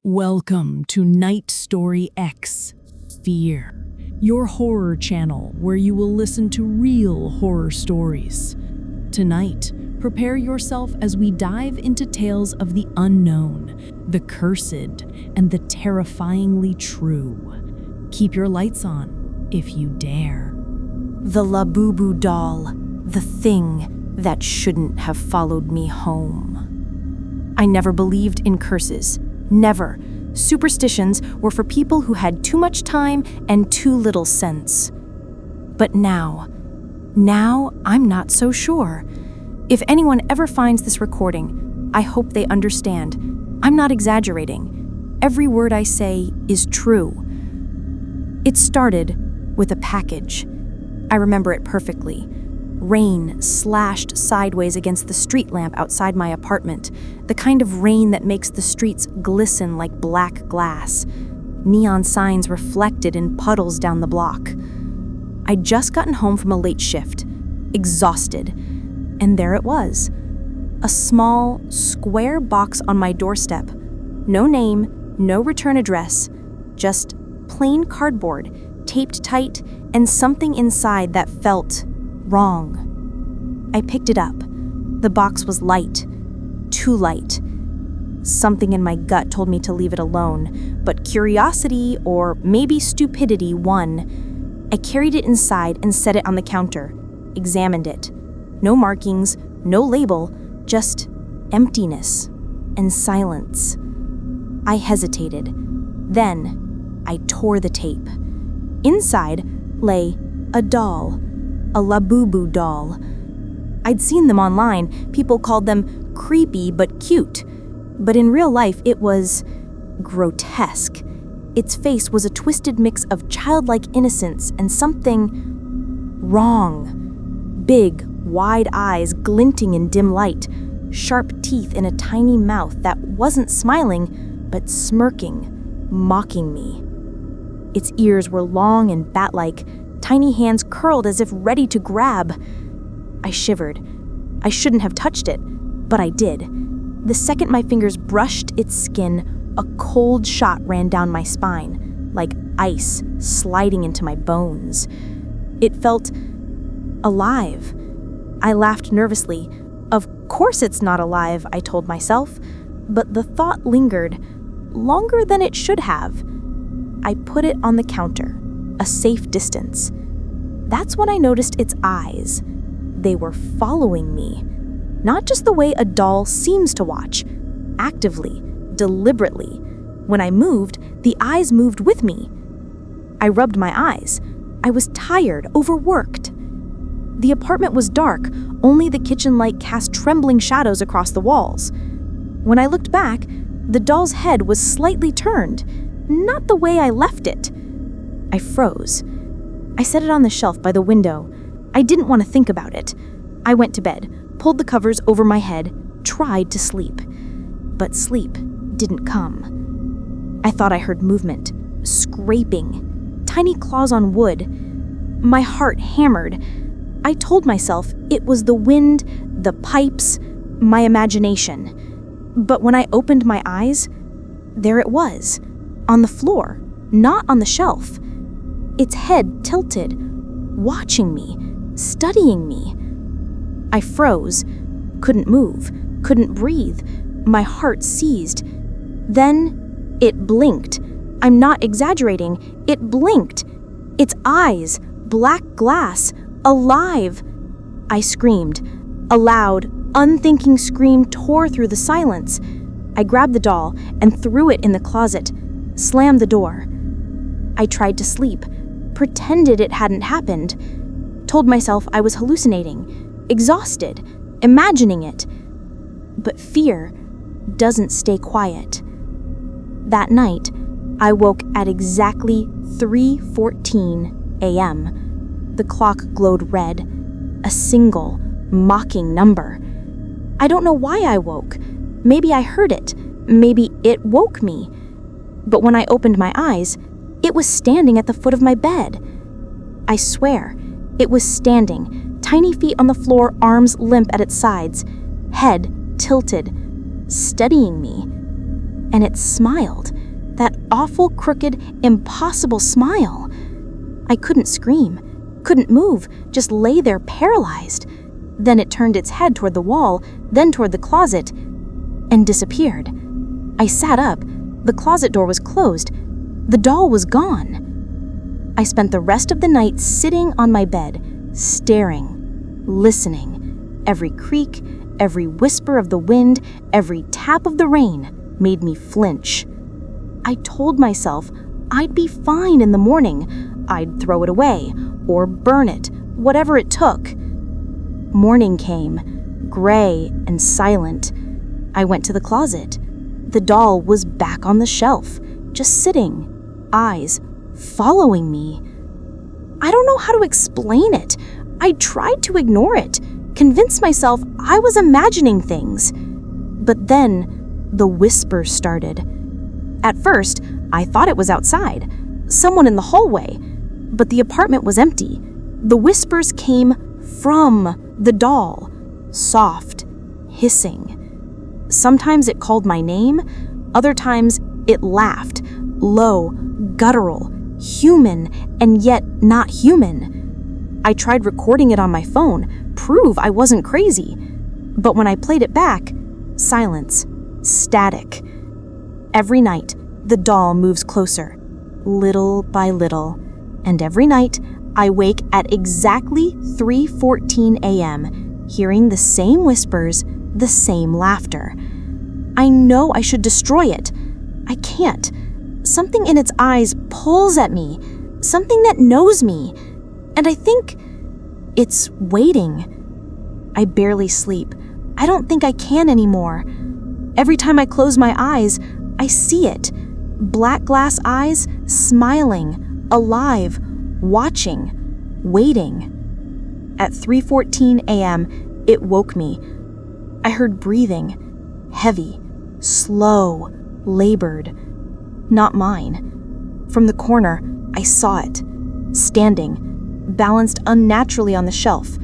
Welcome to NightStoryX Fear, your horror channel where you will listen to real horror stories. Tonight, prepare yourself as we dive into tales of the unknown, the cursed, and the terrifyingly true. Keep your lights on, if you dare. The Labubu doll, the thing that shouldn't have followed me home. I never believed in curses. Never. Superstitions were for people who had too much time and too little sense. But now I'm not so sure. If anyone ever finds this recording, I hope they understand. I'm not exaggerating. Every word I say is true. It started with a package. I remember it perfectly. Rain slashed sideways against the street lamp outside my apartment, the kind of rain that makes the streets glisten like black glass. Neon signs reflected in puddles down the block. I'd just gotten home from a late shift, exhausted, and there it was. A small, square box on my doorstep. No name, no return address, just plain cardboard, taped tight, and something inside that felt wrong. I picked it up. The box was light. Too light. Something in my gut told me to leave it alone, but curiosity, or maybe stupidity, won. I carried it inside and set it on the counter. Examined it. No markings, no label, just emptiness and silence. I hesitated. Then I tore the tape. Inside lay a doll. A Labubu doll. I'd seen them online. People called them creepy but cute. But in real life, it was grotesque. Its face was a twisted mix of childlike innocence and something wrong. Big, wide eyes glinting in dim light, sharp teeth in a tiny mouth that wasn't smiling, but smirking, mocking me. Its ears were long and bat-like, tiny hands curled as if ready to grab. I shivered. I shouldn't have touched it, but I did. The second my fingers brushed its skin, a cold shot ran down my spine, like ice sliding into my bones. It felt alive. I laughed nervously. Of course it's not alive, I told myself, but the thought lingered, longer than it should have. I put it on the counter, a safe distance. That's when I noticed its eyes. They were following me. Not just the way a doll seems to watch, actively, deliberately. When I moved, the eyes moved with me. I rubbed my eyes. I was tired, overworked. The apartment was dark, only the kitchen light cast trembling shadows across the walls. When I looked back, the doll's head was slightly turned, not the way I left it. I froze. I set it on the shelf by the window. I didn't want to think about it. I went to bed, pulled the covers over my head, tried to sleep. But sleep didn't come. I thought I heard movement, scraping, tiny claws on wood. My heart hammered. I told myself it was the wind, the pipes, my imagination. But when I opened my eyes, there it was, on the floor, not on the shelf. Its head tilted, watching me, studying me. I froze, couldn't move, couldn't breathe. My heart seized. Then it blinked. I'm not exaggerating. It blinked. Its eyes, black glass, alive. I screamed. A loud, unthinking scream tore through the silence. I grabbed the doll and threw it in the closet, slammed the door. I tried to sleep, pretended it hadn't happened, told myself I was hallucinating, exhausted, imagining it. But fear doesn't stay quiet. That night, I woke at exactly 3:14 a.m. The clock glowed red, a single, mocking number. I don't know why I woke. Maybe I heard it. Maybe it woke me. But when I opened my eyes, it was standing at the foot of my bed. I swear, it was standing, tiny feet on the floor, arms limp at its sides, head tilted, studying me. And it smiled. That awful, crooked, impossible smile. I couldn't scream, couldn't move, just lay there paralyzed. Then it turned its head toward the wall, then toward the closet, and disappeared. I sat up. The closet door was closed. The doll was gone. I spent the rest of the night sitting on my bed, staring, listening. Every creak, every whisper of the wind, every tap of the rain made me flinch. I told myself I'd be fine in the morning. I'd throw it away or burn it, whatever it took. Morning came, gray and silent. I went to the closet. The doll was back on the shelf, just sitting, eyes following me. I don't know how to explain it. I tried to ignore it, convince myself I was imagining things. But then the whispers started. At first, I thought it was outside, someone in the hallway, but the apartment was empty. The whispers came from the doll, soft, hissing. Sometimes it called my name, other times it laughed, low, guttural, human, and yet not human. I tried recording it on my phone, prove I wasn't crazy. But when I played it back, silence, static. Every night, the doll moves closer, little by little, and every night, I wake at exactly 3:14 a.m., hearing the same whispers, the same laughter. I know I should destroy it. I can't. Something in its eyes pulls at me, something that knows me, and I think it's waiting. I barely sleep. I don't think I can anymore. Every time I close my eyes, I see it. Black glass eyes, smiling, alive, watching, waiting. At 3:14 a.m., it woke me. I heard breathing, heavy, slow, labored. Not mine. From the corner, I saw it, standing, balanced unnaturally on the shelf,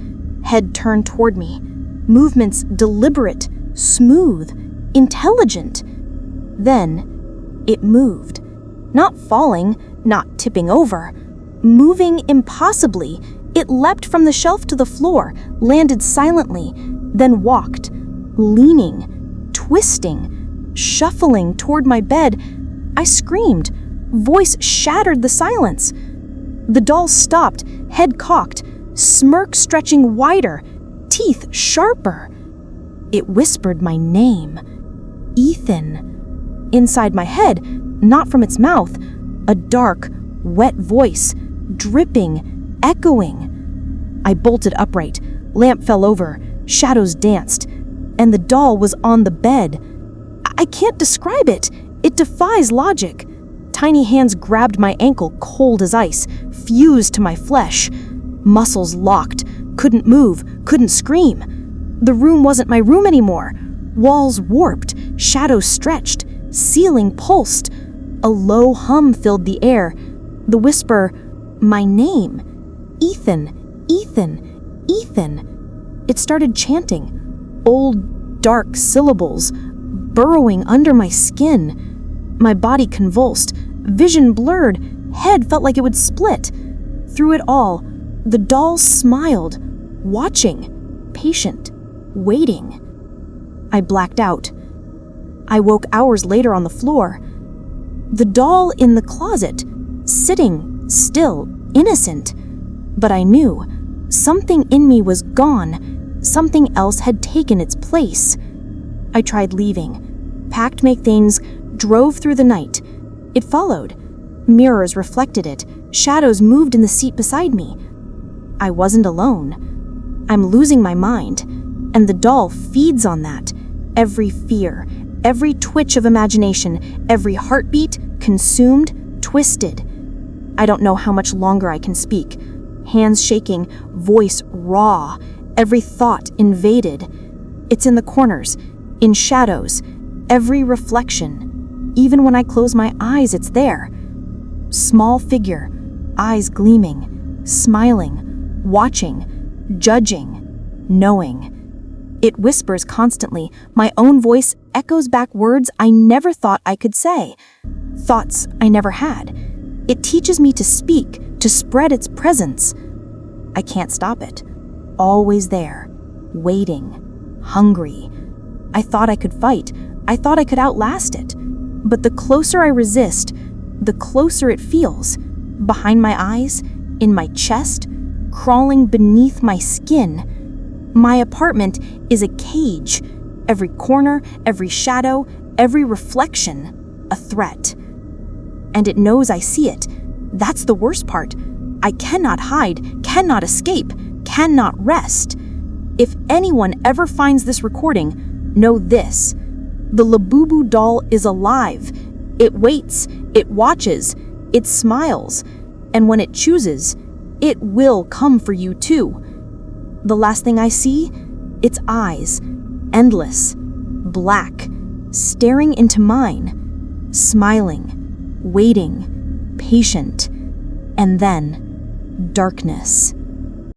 head turned toward me, movements deliberate, smooth, intelligent. Then, it moved. Not falling, not tipping over. Moving impossibly, it leapt from the shelf to the floor, landed silently, then walked, leaning, twisting, shuffling toward my bed. I screamed. Voice shattered the silence. The doll stopped, head cocked, smirk stretching wider, teeth sharper. It whispered my name. Ethan. Inside my head, not from its mouth, a dark, wet voice, dripping, echoing. I bolted upright, lamp fell over, shadows danced, and the doll was on the bed. I can't describe it. It defies logic. Tiny hands grabbed my ankle, cold as ice, fused to my flesh. Muscles locked, couldn't move, couldn't scream. The room wasn't my room anymore. Walls warped, shadows stretched, ceiling pulsed. A low hum filled the air. The whisper, my name. Ethan, Ethan, Ethan. It started chanting. Old, dark syllables, burrowing under my skin. My body convulsed, vision blurred, head felt like it would split. Through it all, the doll smiled, watching, patient, waiting. I blacked out. I woke hours later on the floor. The doll in the closet, sitting, still, innocent. But I knew something in me was gone. Something else had taken its place. I tried leaving, packed my things, drove through the night. It followed. Mirrors reflected it. Shadows moved in the seat beside me. I wasn't alone. I'm losing my mind, and the doll feeds on that. Every fear, every twitch of imagination, every heartbeat, consumed, twisted. I don't know how much longer I can speak. Hands shaking, voice raw, every thought invaded. It's in the corners, in shadows, every reflection. Even when I close my eyes, it's there. Small figure, eyes gleaming, smiling, watching, judging, knowing. It whispers constantly. My own voice echoes back words I never thought I could say. thoughts I never had. It teaches me to speak, to spread its presence. I can't stop it. Always there, waiting, hungry. I thought I could fight. I thought I could outlast it. But the closer I resist, the closer it feels. Behind my eyes, in my chest, crawling beneath my skin. My apartment is a cage. Every corner, every shadow, every reflection, a threat. And it knows I see it. That's the worst part. I cannot hide, cannot escape, cannot rest. If anyone ever finds this recording, know this. The Labubu doll is alive. It waits, it watches, it smiles, and when it chooses, it will come for you too. The last thing I see, its eyes, endless, black, staring into mine, smiling, waiting, patient, and then darkness.